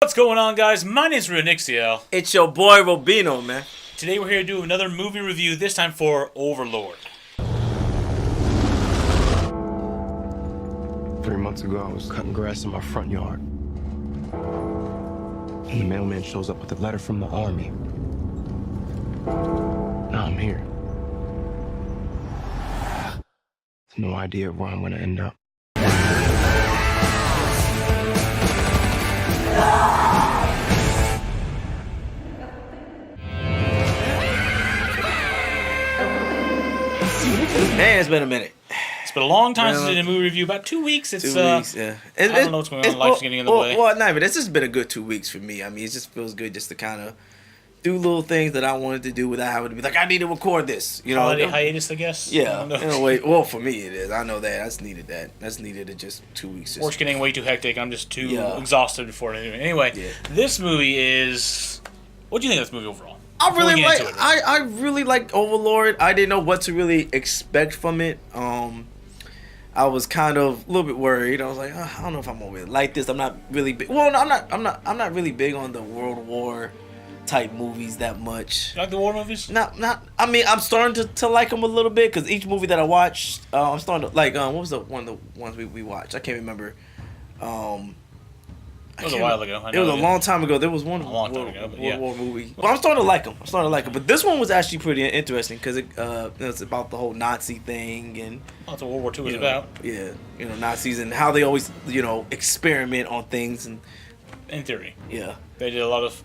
What's going on, guys? My name's Renixiel. It's your boy Robino, man. Today we're here to do another movie review, this time for Overlord. 3 months ago, I was cutting grass in my front yard. And the mailman shows up with a letter from the army. Now I'm here. No idea where I'm gonna end up. Man, it's been a minute. It's been a long time since I did a movie review. About 2 weeks. It's 2 weeks, yeah. I don't know what's going on. Life's getting in the way. Well, no, but it's just been a good 2 weeks for me. I mean, it just feels good just to kind of do little things that I wanted to do without having to be like, I need to record this. You know, holiday hiatus, I guess. Yeah, in a way. Well, for me it is. I know that. I just needed that. That's needed in just 2 weeks. Work's getting way too hectic. I'm just too exhausted before it. Anyway, this movie is. What do you think of this movie overall? I really like Overlord. I didn't know what to really expect from it. I was kind of a little bit worried. I was like, I don't know if I'm gonna really like this. I'm not really big. Well, no, I'm not really big on the World War type movies that much. You like the war movies? Not. I mean, I'm starting to like them a little bit because each movie that I watched, I'm starting to like. What was the ones we watched? I can't remember. It was a while ago. It was a long time ago. There was one World War movie. Well, I'm starting to like them. But this one was actually pretty interesting because it's about the whole Nazi thing and that's what World War II is about. Yeah, Nazis and how they always experiment on things and. In theory. Yeah. They did a lot of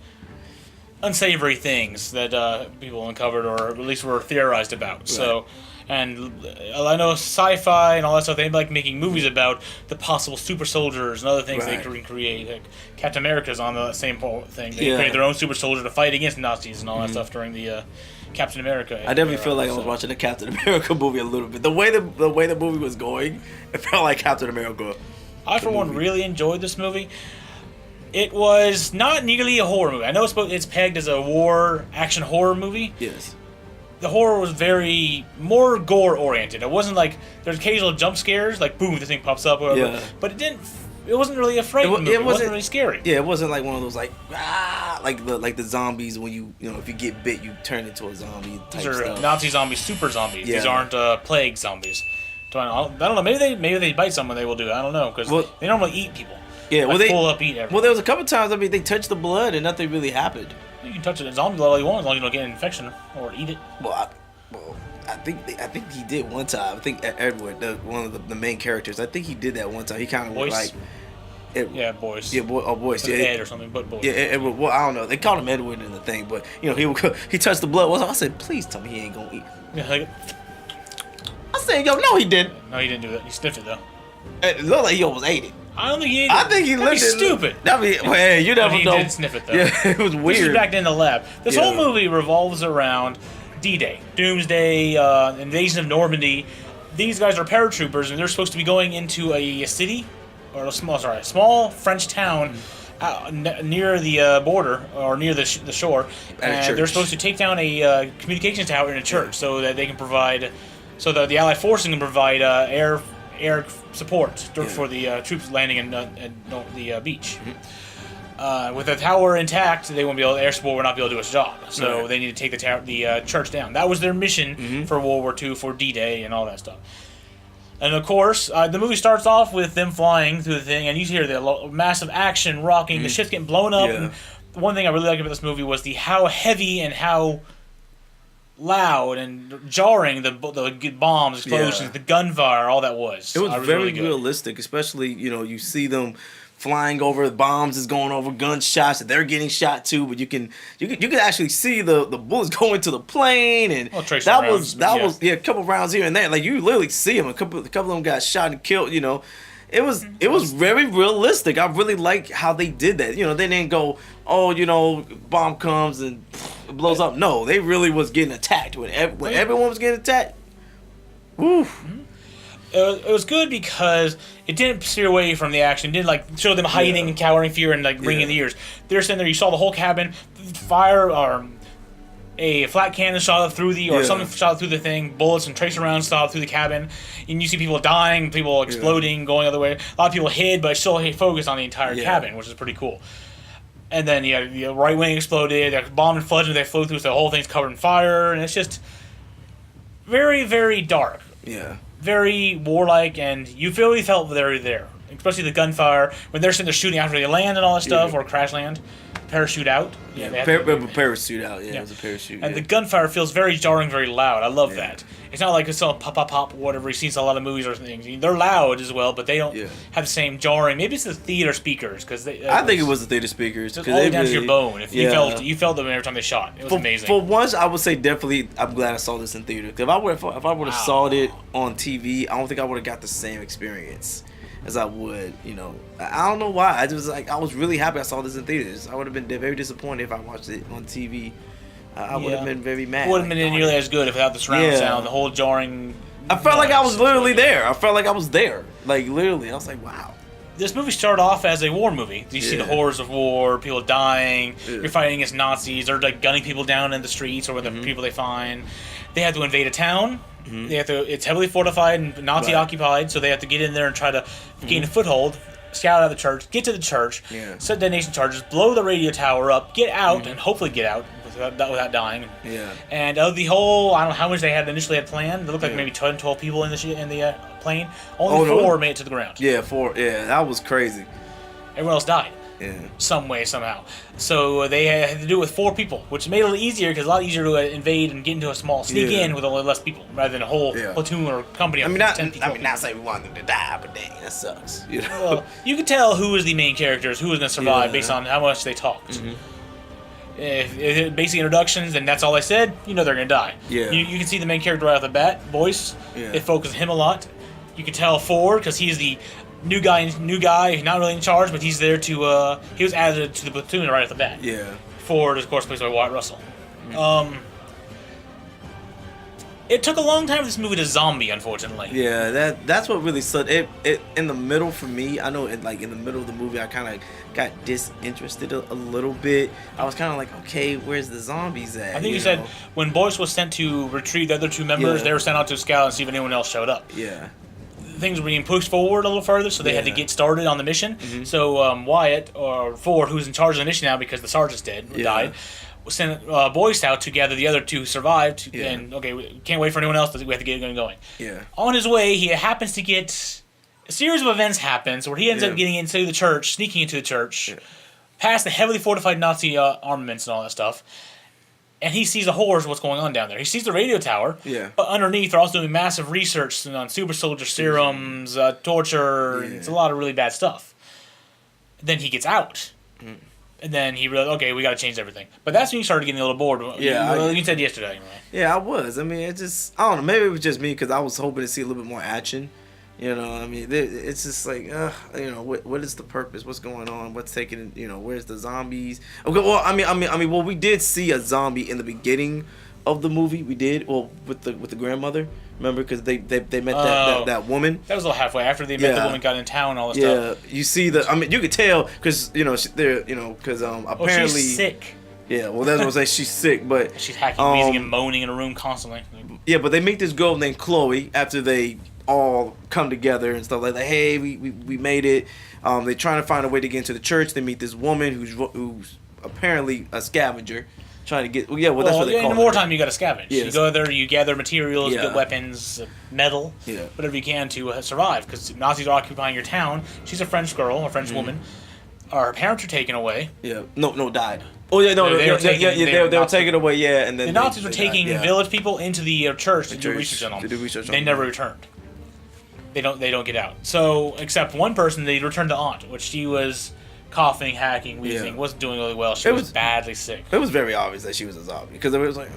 unsavory things that people uncovered or at least were theorized about. Right. So. And I know sci-fi and all that stuff, they like making movies about the possible super soldiers and other things they can create. Like Captain America's on the same thing. They created their own super soldier to fight against Nazis and all that stuff during the Captain America. I definitely feel like I was watching a Captain America movie a little bit. The way the movie was going, it felt like Captain America. I, for one, really enjoyed this movie. It was not nearly a horror movie. I know it's pegged as a war action horror movie. Yes. The horror was more gore oriented. It wasn't like there's occasional jump scares, like boom, this thing pops up, or whatever. Yeah. But it wasn't really a frightening movie. It wasn't really scary. Yeah, it wasn't like one of those like the zombies when you if you get bit you turn into a zombie type These are stuff. Nazi zombies, super zombies. Yeah. These aren't plague zombies. I don't know. Maybe they bite someone. They will do. I don't know because they normally eat people. Yeah, they full up eat everything. Well, there was a couple times. I mean, they touched the blood and nothing really happened. You can touch a zombie all you want as long as you don't get an infection or eat it. I think he did one time. I think Edward, one of the main characters, I think he did that one time. He kind of was like, Boyce. Yeah, Boyce. Yeah, Ed or something, but Boyce. Yeah, Edward. Well, I don't know. They called him Edward in the thing, but he touched the blood. I said, please tell me he ain't gonna eat. Yeah, I said, no, he didn't. No, he didn't do that. He sniffed it though. It looked like he almost ate it. I don't think he ate it. I think he looked stupid. You never know. He did sniff it though. Yeah, it was weird. This is back in the lab. This whole movie revolves around D-Day, Doomsday, invasion of Normandy. These guys are paratroopers, and they're supposed to be going into a city, or a small French town near the border or near the shore. And they're supposed to take down a communications tower in a church, so that they can provide, so that the Allied forces can provide air support for the troops landing in the beach. With the tower intact, they won't be able. Air support will not be able to do its job. So they need to take the church down. That was their mission for World War II, for D-Day, and all that stuff. And of course, the movie starts off with them flying through the thing, and you hear the massive action, rocking, the ship's getting blown up. And one thing I really liked about this movie was how heavy and how loud and jarring the bombs, explosions, the gunfire, all that was. It was very really realistic, especially you see them flying over, the bombs is going over, gunshots, and they're getting shot too. But you can actually see the bullets go into the plane, and that was a couple rounds here and there. Like you literally see them. A couple of them got shot and killed. It was very realistic. I really like how they did that. They didn't go, bomb comes and it blows up. No, they really was getting attacked when everyone was getting attacked. Woo. It was good because it didn't steer away from the action. It didn't show them hiding and cowering fear and ringing the ears. They're sitting there. You saw the whole cabin, fire or a flat cannon shot up through something shot through the thing. Bullets and tracer rounds shot up through the cabin, and you see people dying, people exploding, going other way. A lot of people hid, but still focused on the entire cabin, which is pretty cool. And then the right wing exploded. The bomb and fudge they flew through, so the whole thing's covered in fire, and it's just very, very dark. Yeah. Very warlike, and you really felt they're there. Especially the gunfire when they're sitting there shooting after they land and all that stuff, or crash land, parachute out. Parachute out. Yeah, it was a parachute. And the gunfire feels very jarring, very loud. I love that. It's not like it's all pop, pop, pop, whatever you see in a lot of movies or things. They're loud as well, but they don't have the same jarring. Maybe it's the theater speakers because I think it was the theater speakers because all the way down to your bone. If you felt them every time they shot. It was amazing. For once, I would say definitely. I'm glad I saw this in theater. If I would have saw it on TV, I don't think I would have got the same experience as I would. I don't know why. I was really happy I saw this in theaters. I would have been very disappointed if I watched it on TV. I would have been very mad. It wouldn't have been nearly as good if without the surround sound, the whole jarring. I felt like I was literally there. I felt like I was there. Like, literally. I was like, wow. This movie started off as a war movie. You see the horrors of war, people dying, you're fighting against Nazis, or like gunning people down in the streets or with the people they find. They have to invade a town. They have to. It's heavily fortified and Nazi occupied, so they have to get in there and try to gain a foothold. Scout out of the church, get to the church, set detonation charges, blow the radio tower up, get out, and hopefully get out without dying. Yeah. And the whole, I don't know how much they had initially had planned. It looked like maybe 10, 12 people in the plane. Only 4 made it to the ground. Yeah, 4. Yeah, that was crazy. Everyone else died. Yeah. Some way, somehow. So they had to do it with 4 people, which made it a little easier because it's a lot easier to invade and get into a small sneak in with only less people rather than a whole platoon or company of 10 people. Not saying we want them to die, but dang, that sucks. Well, you could tell who was the main characters, who was going to survive based on how much they talked. If basic introductions and that's all they said, they're going to die. Yeah. You can see the main character right off the bat, voice. Yeah. They focus on him a lot. You can tell Ford because he's the new guy, he's not really in charge, but he's there to, he was added to the platoon right off the bat. Yeah. Ford, of course, played by Wyatt Russell. It took a long time for this movie to zombie, unfortunately. Yeah, that's what really sucked. It in the middle for me, I know in the middle of the movie I kind of got disinterested a little bit. I was kind of like, okay, where's the zombies at? I think you said when Boyce was sent to retrieve the other 2 members, they were sent out to scout and see if anyone else showed up. Yeah. Things were being pushed forward a little further, so they had to get started on the mission. So Wyatt, or Ford, who's in charge of the mission now because the sergeant's died, sent Boyce out to gather the other 2 who survived. And, okay, we can't wait for anyone else. We have to get it going. Yeah. On his way, he happens to get... A series of events happens where he ends up getting into the church, sneaking into the church, past the heavily fortified Nazi armaments and all that stuff. And he sees the horrors of what's going on down there. He sees the radio tower, but underneath they're also doing massive research on super soldier serums, torture, and it's a lot of really bad stuff. Then he gets out. And then he realized, okay, we got to change everything. But that's when you started getting a little bored. You said yesterday, anyway. Yeah, I was. I mean, I don't know. Maybe it was just me because I was hoping to see a little bit more action. I mean, it's just like, what is the purpose? What's going on? What's taking, where's the zombies? Okay, well, I mean, we did see a zombie in the beginning of the movie. We did, with the grandmother. Remember, because they met that woman. That was a little halfway after they met the woman, got in town, and all this stuff. Yeah, you see you could tell because because apparently she's sick. Yeah, well, that's what I'm saying. She's sick, but she's hacking, wheezing, and moaning in a room constantly. Yeah, but they meet this girl named Chloe after they all come together and stuff like that. Hey, we made it. They're trying to find a way to get into the church. They meet this woman who's apparently a scavenger, trying to get. That's what they call it. In wartime, you got to scavenge. Yes. You go there, you gather materials, get weapons, metal, whatever you can to survive. Because Nazis are occupying your town. She's a French girl, a French woman. Her parents are taken away. Yeah, no, died. Oh yeah, no, they were taken away. Yeah, and then the Nazis were taking village people into the church to do research on them. They never returned. They don't get out. So, except one person, they returned to Aunt, which she was coughing, hacking, wheezing, wasn't doing really well. She was badly sick. It was very obvious that she was a zombie because it was like,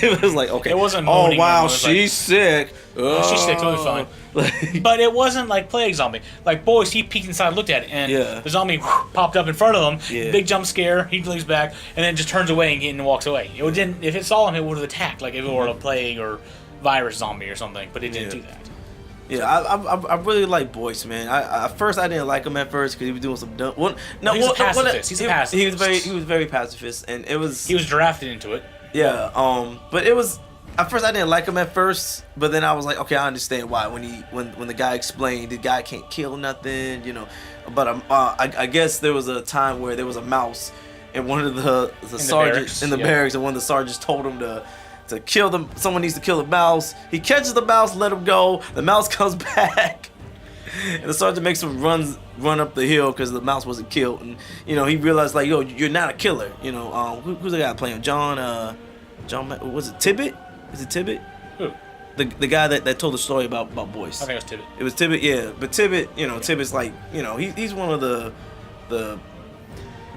it was like, okay. It wasn't. Oh wow, she's sick. She's sick, totally fine. But it wasn't like plague zombie. Like Boyce, he peeked inside, looked at it, and the zombie popped up in front of him. Yeah. Big jump scare. He leaves back, and then just turns away and walks away. It didn't. If it saw him, it would have attacked. Like if it were a plague or virus zombie or something, but it didn't do that. Yeah, I really like Boyce, man. At first I didn't like him at first because he was doing some dumb. He's a pacifist. He's a pacifist. He was very pacifist, and it was. He was drafted into it. Yeah, but it was. at first I didn't like him at first, but then I was like, okay, I understand why. When the guy explained the guy can't kill nothing, you know. But I guess there was a time where there was a mouse, and one of the sergeants in the barracks, and one of the sergeants told him to kill them. Someone needs to kill the mouse. He catches the mouse, let him go. The mouse comes back, and the sergeant makes him run up the hill because the mouse wasn't killed. And you know, he realized like, yo, you're not a killer. You know, who's the guy playing? John, was it Tibbet? Is it Tibbet? Who? The guy that told the story about Boyce. I think it was Tibbet. It was Tibbet, yeah. But Tibbet, you know, Tibbet's like, you know, he's one of the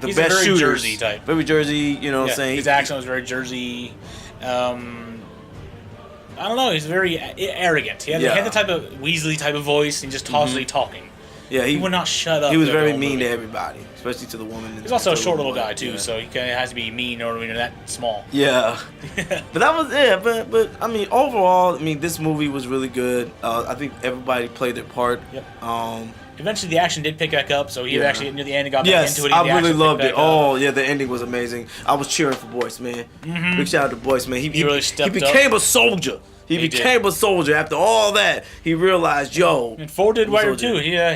he's best a very shooters. Jersey type. Very Jersey, you know what I'm saying? His accent was very Jersey. I don't know. He's very arrogant. He had the type of Weasley type of voice, and just constantly talking. Yeah, he would not shut up. He was very mean to everybody, especially to the woman. He's also a short little guy too, so he kind of has to be mean in order to be that small. Yeah, but that was But I mean, overall, I mean, this movie was really good. I think everybody played their part. Yep. Eventually, the action did pick back up, so he actually near the end got back into it. I really loved it. Oh yeah, the ending was amazing. I was cheering for Boyce, man. Mm-hmm. Big shout out to Boyce, man. He really stepped up. He became a soldier. He became a soldier after all that. He realized, yo. And Ford did right too. Yeah.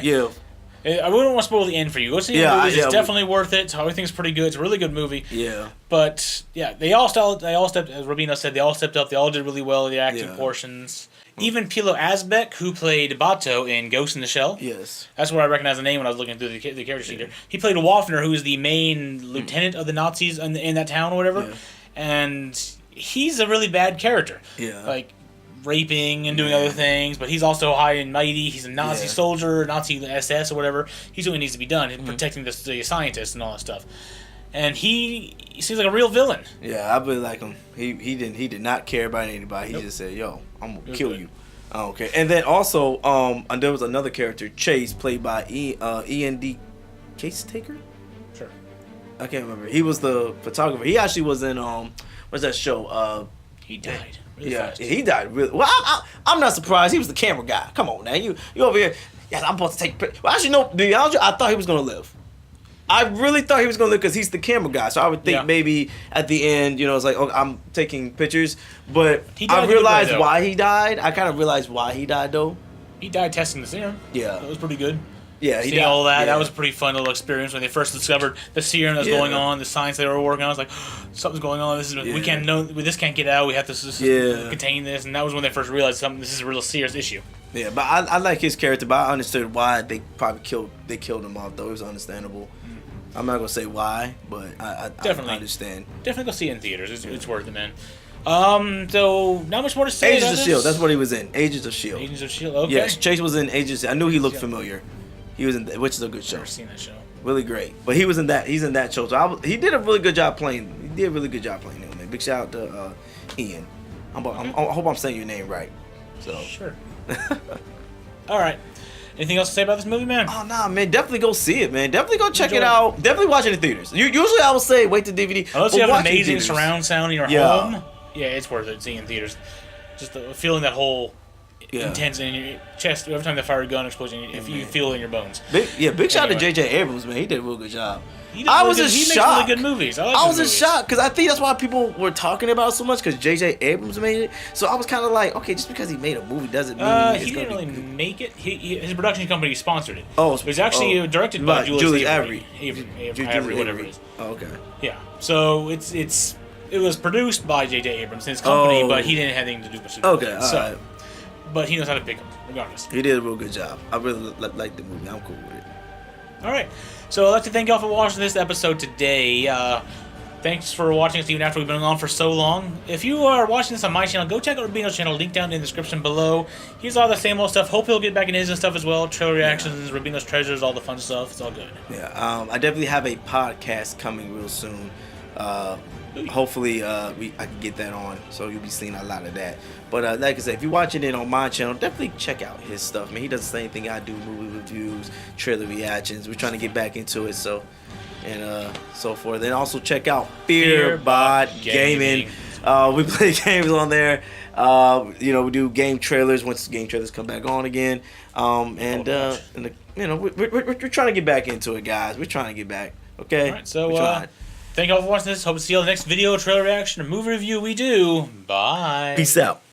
I wouldn't want to spoil the end for you. Go see the movie. It's definitely worth it. Everything's pretty good. It's a really good movie. Yeah. But yeah, they all stepped. As Robina said, they all stepped up. They all did really well in the acting portions. Even Pilo Asbeck, who played Bato in Ghost in the Shell. Yes. That's where I recognized the name when I was looking through the character sheet there. He played Waffner, who is the main lieutenant of the Nazis in that town or whatever. Yeah. And he's a really bad character. Yeah. Like, raping and doing other things, but he's also high and mighty. He's a Nazi soldier, Nazi SS or whatever. He's doing what needs to be done. He's protecting the scientists and all that stuff. And he seems like a real villain. Yeah, I really like him. He did not care about anybody. He just said, "Yo, I'm gonna kill you." Okay. And then also, and there was another character, Chase, played by E.N.D. Case Taker. Sure. I can't remember. He was the photographer. He actually was in what's that show? He died. Really fast. He died really. Well, I'm not surprised. He was the camera guy. Come on now, you over here. Yes, I'm supposed to take pictures. Well, actually, no. To be honest, I thought he was gonna live. I really thought he was gonna live because he's the camera guy. So I would think maybe at the end, you know, it's like, oh, I'm taking pictures. But I realized why he died. I kind of realized why he died though. He died testing the serum. Yeah, that was pretty good. Yeah, seeing all that, that was a pretty fun little experience when they first discovered the serum that was going on, the science they were working on. I was like, something's going on. We can't know. This can't get out. We have to contain this. And that was when they first realized this is a real serious issue. Yeah, but I like his character, but I understood why they probably killed him off. Though it was understandable. I'm not gonna say why, but I understand. Definitely go see it in theaters. It's worth it, man. So not much more to say. Agents of S.H.I.E.L.D. That's what he was in. Agents of S.H.I.E.L.D. Agents of S.H.I.E.L.D. Okay. Yes, Chase was in Agents. I knew he looked familiar. He was in, which is a good show. I've never seen that show. Really great, but he was in that. He's in that show. So he did a really good job playing. He did a really good job playing him, man. Big shout out to Ian. I hope I'm saying your name right. So sure. All right. Anything else to say about this movie, man? Oh nah, man. Definitely go see it, man. Definitely go check it out. Definitely watch it in theaters. Usually I will say wait to DVD. Unless you have an amazing surround sound in your home. Yeah, it's worth it seeing in theaters. Just feeling that whole intense in your chest every time the fire gun explodes. If you feel it in your bones. Big shout out to J.J. Abrams, man. He did a real good job. I was just shocked. He makes really good movies. I was just shocked because I think that's why people were talking about it so much because J.J. Abrams made it. So I was kind of like, okay, just because he made a movie doesn't mean he didn't really make it. His production company sponsored it. Oh, it was actually directed by Julius Avery. Avery, whatever it is. Oh, okay. Yeah. So it was produced by J.J. Abrams, his company, but he didn't have anything to do with it. Okay, all right. But he knows how to pick them, regardless. He did a real good job. I really like the movie. I'm cool with it. All right. So I'd like to thank y'all for watching this episode today. Thanks for watching us even after we've been on for so long. If you are watching this on my channel, go check out Rubino's channel, link down in the description below. He's all the same old stuff. Hope he'll get back into his and stuff as well. Trailer reactions, Rubino's treasures, all the fun stuff. It's all good. Yeah, I definitely have a podcast coming real soon. Hopefully I can get that on, so you'll be seeing a lot of that. But like I said, if you're watching it on my channel, definitely check out his stuff, man. He does the same thing I do: movie reviews, trailer reactions. We're trying to get back into it, so forth. And also check out Fearbot Gaming. We play games on there. We do game trailers once game trailers come back on again. We're trying to get back into it, guys. We're trying to get back. Okay. All right, so Thank you all for watching this. Hope to see you on the next video, trailer reaction, or movie review we do. Bye. Peace out.